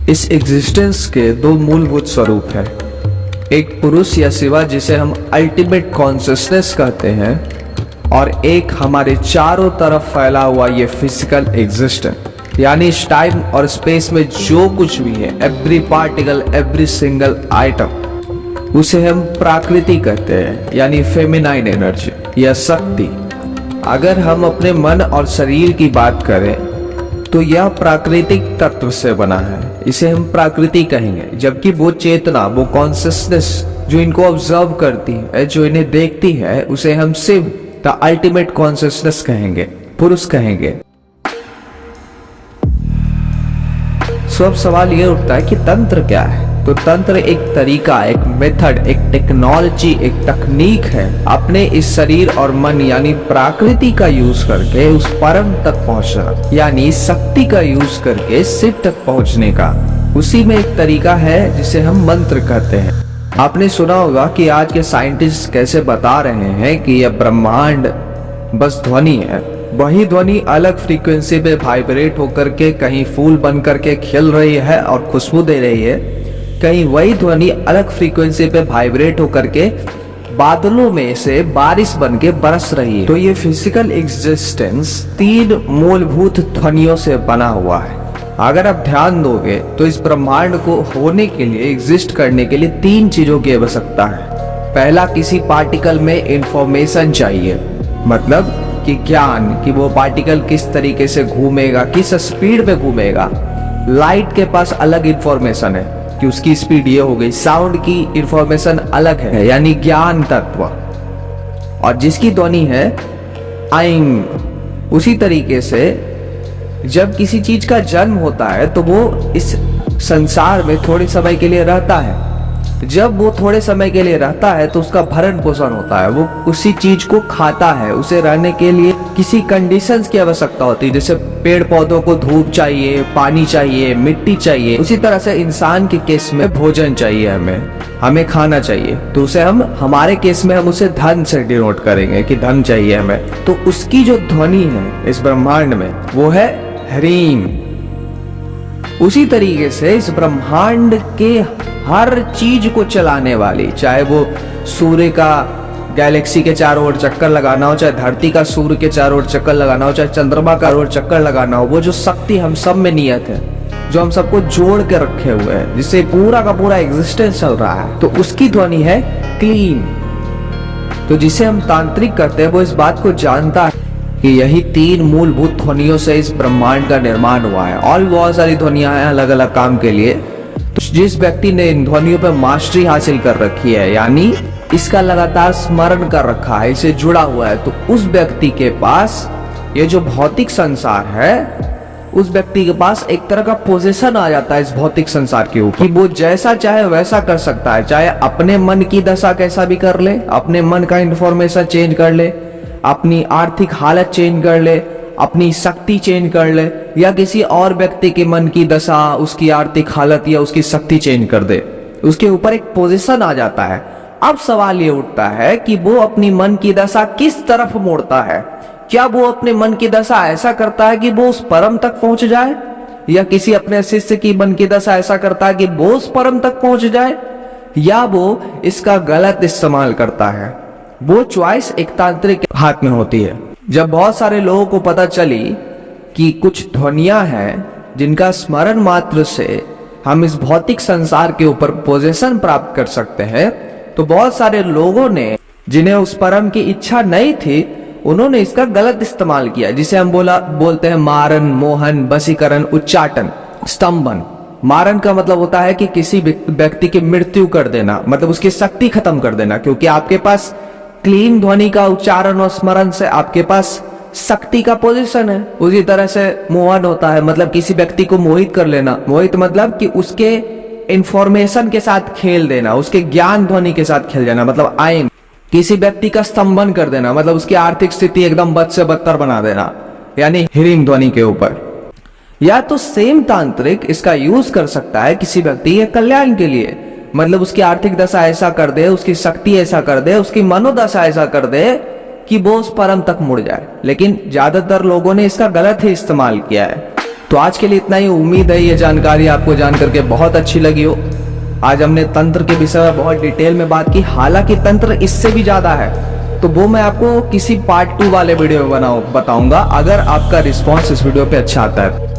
इस एग्जिस्टेंस के दो मूलभूत स्वरूप हैं। एक पुरुष या शिवा जिसे हम अल्टीमेट कॉन्शियसनेस कहते हैं, और एक हमारे चारों तरफ फैला हुआ ये फिजिकल एग्जिस्टेंस, यानी इस टाइम और स्पेस में जो कुछ भी है, every particle, every single item, उसे हम प्रकृति कहते हैं, यानी फेमिनाइन एनर्जी या शक्ति। अगर हम अपने मन और शरीर की बात करें तो यह प्राकृतिक तत्व से बना है, इसे हम प्रकृति कहेंगे। जबकि वो चेतना, वो कॉन्शियसनेस जो इनको ऑब्जर्व करती है, जो इन्हें देखती है, उसे हम शिव, द अल्टीमेट कॉन्शियसनेस कहेंगे, पुरुष कहेंगे। अब सवाल ये उठता है कि तंत्र क्या है? तो तंत्र एक तरीका, एक मेथड, एक टेक्नोलॉजी, एक तकनीक है अपने इस शरीर और मन यानी प्रकृति का यूज करके उस परम तक पहुंचना, यानी शक्ति का यूज करके शिव तक पहुंचने का। उसी में एक तरीका है जिसे हम मंत्र कहते हैं। आपने सुना होगा कि आज के साइंटिस्ट कैसे बता रहे हैं कि यह ब्रह्मांड बस ध्वनि है। वही ध्वनि अलग फ्रीक्वेंसी पे वाइब्रेट होकर के कहीं फूल बन करके खिल रही है और खुशबू दे रही है, कहीं वही ध्वनि अलग फ्रीक्वेंसी पे वाइब्रेट होकर के बादलों में से बारिश बन के बरस रही है। तो ये फिजिकल एग्जिस्टेंस तीन मूलभूत ध्वनियों से बना हुआ है। अगर आप ध्यान दोगे तो इस ब्रह्मांड को होने के लिए, एग्जिस्ट करने के लिए तीन चीजों की आवश्यकता है। पहला, किसी पार्टिकल में इंफॉर्मेशन चाहिए, मतलब कि ज्ञान, कि वो पार्टिकल किस तरीके से घूमेगा, किस स्पीड पे घूमेगा। लाइट के पास अलग इंफॉर्मेशन है कि उसकी स्पीड ये हो गई, साउंड की इंफॉर्मेशन अलग है, यानी ज्ञान तत्व। और जिसकी ध्वनि है आइंग। उसी तरीके से जब किसी चीज का जन्म होता है तो वो इस संसार में थोड़े समय के लिए रहता है। जब वो थोड़े समय के लिए रहता है तो उसका भरण पोषण होता है, वो उसी चीज को खाता है। उसे रहने के लिए किसी कंडीशंस की आवश्यकता होती है, जैसे पेड़ पौधों को धूप चाहिए, पानी चाहिए, मिट्टी चाहिए। उसी तरह से इंसान के केस में भोजन चाहिए, हमें खाना चाहिए। तो उसे हम, हमारे केस में हम उसे धन से डिनोट करेंगे कि धन चाहिए हमें। तो उसकी जो ध्वनि है इस ब्रह्मांड में वो है ह्रीम। उसी तरीके से इस ब्रह्मांड के हर चीज को चलाने वाली, चाहे वो सूर्य का गैलेक्सी के चारों ओर चक्कर लगाना हो, चाहे धरती का सूर्य के चारों ओर चक्कर लगाना हो, चाहे चंद्रमा का ओर चक्कर लगाना हो, वो जो शक्ति हम सब में नियत है, जो हम सबको जोड़ के रखे हुए हैं, जिससे पूरा का पूरा एग्जिस्टेंस चल रहा है, तो उसकी ध्वनि है क्लीन। तो जिसे हम तांत्रिक करते हैं वो इस बात को जानता है कि यही तीन मूलभूत ध्वनियों से इस ब्रह्मांड का निर्माण हुआ है। और भी बहुत सारी ध्वनियां हैं अलग अलग काम के लिए। तो जिस व्यक्ति ने इन ध्वनियों पर मास्टरी हासिल कर रखी है, यानी इसका लगातार स्मरण कर रखा है, इससे जुड़ा हुआ है, तो उस व्यक्ति के पास ये जो भौतिक संसार है, उस व्यक्ति के पास एक तरह का पोजीशन आ जाता है इस भौतिक संसार के ऊपर, कि वो जैसा चाहे वैसा कर सकता है। चाहे अपने मन की दशा कैसा भी कर ले, अपने मन का इंफॉर्मेशन चेंज कर ले, अपनी आर्थिक हालत चेंज कर ले, अपनी शक्ति चेंज कर ले, या किसी और व्यक्ति के मन की दशा, उसकी आर्थिक हालत या उसकी शक्ति चेंज कर दे। उसके ऊपर एक पोजीशन आ जाता है। अब सवाल ये उठता है कि वो अपनी मन की दशा किस तरफ मोड़ता है। क्या वो अपने मन की दशा ऐसा करता है कि वो उस परम तक पहुंच जाए, या किसी अपने शिष्य की मन की दशा ऐसा करता है कि वो उस परम तक पहुंच जाए, या वो इसका गलत इस्तेमाल करता है। वो चॉइस एक तांत्रिक के हाथ में होती है। जब बहुत सारे लोगों को पता चली कि कुछ ध्वनियां हैं जिनका स्मरण मात्र से हम इस भौतिक संसार के ऊपर पोजीशन प्राप्त कर सकते हैं, तो बहुत सारे लोगों ने, जिन्हें उस परम की इच्छा नहीं थी, उन्होंने इसका गलत इस्तेमाल किया, जिसे हम बोलते हैं मारन, मोहन, वशीकरण, उच्चाटन, स्तंभन। मारन का मतलब होता है कि किसी व्यक्ति की मृत्यु कर देना, मतलब उसकी शक्ति खत्म कर देना, क्योंकि आपके पास क्लीन ध्वनि का उच्चारण और स्मरण से आपके पास शक्ति का पोजीशन है। उसी तरह से मोहन होता है, मतलब किसी व्यक्ति को मोहित कर लेना। मोहित मतलब कि उसके इंफॉर्मेशन के साथ खेल देना, उसके ज्ञान ध्वनि के साथ खेल जाना, मतलब आइन। किसी व्यक्ति का स्तंभन कर देना, मतलब उसकी आर्थिक स्थिति एकदम बद से बदतर बना देना, यानी ह्रीम ध्वनि के ऊपर। या तो सेम तांत्रिक इसका यूज कर सकता है किसी व्यक्ति के कल्याण के लिए, मतलब उसकी आर्थिक दशा ऐसा कर दे, उसकी शक्ति ऐसा कर दे, उसकी मनोदशा ऐसा कर दे कि वो उस परम तक मुड़ जाए। लेकिन ज्यादातर लोगों ने इसका गलत ही इस्तेमाल किया है। तो आज के लिए इतना ही। उम्मीद है ये जानकारी आपको जान करके बहुत अच्छी लगी हो। आज हमने तंत्र के विषय में बहुत डिटेल में बात की, हालांकि तंत्र इससे भी ज्यादा है, तो वो मैं आपको किसी पार्ट 2 वाले वीडियो में बताऊंगा, अगर आपका रिस्पॉन्स इस वीडियो पे अच्छा आता है।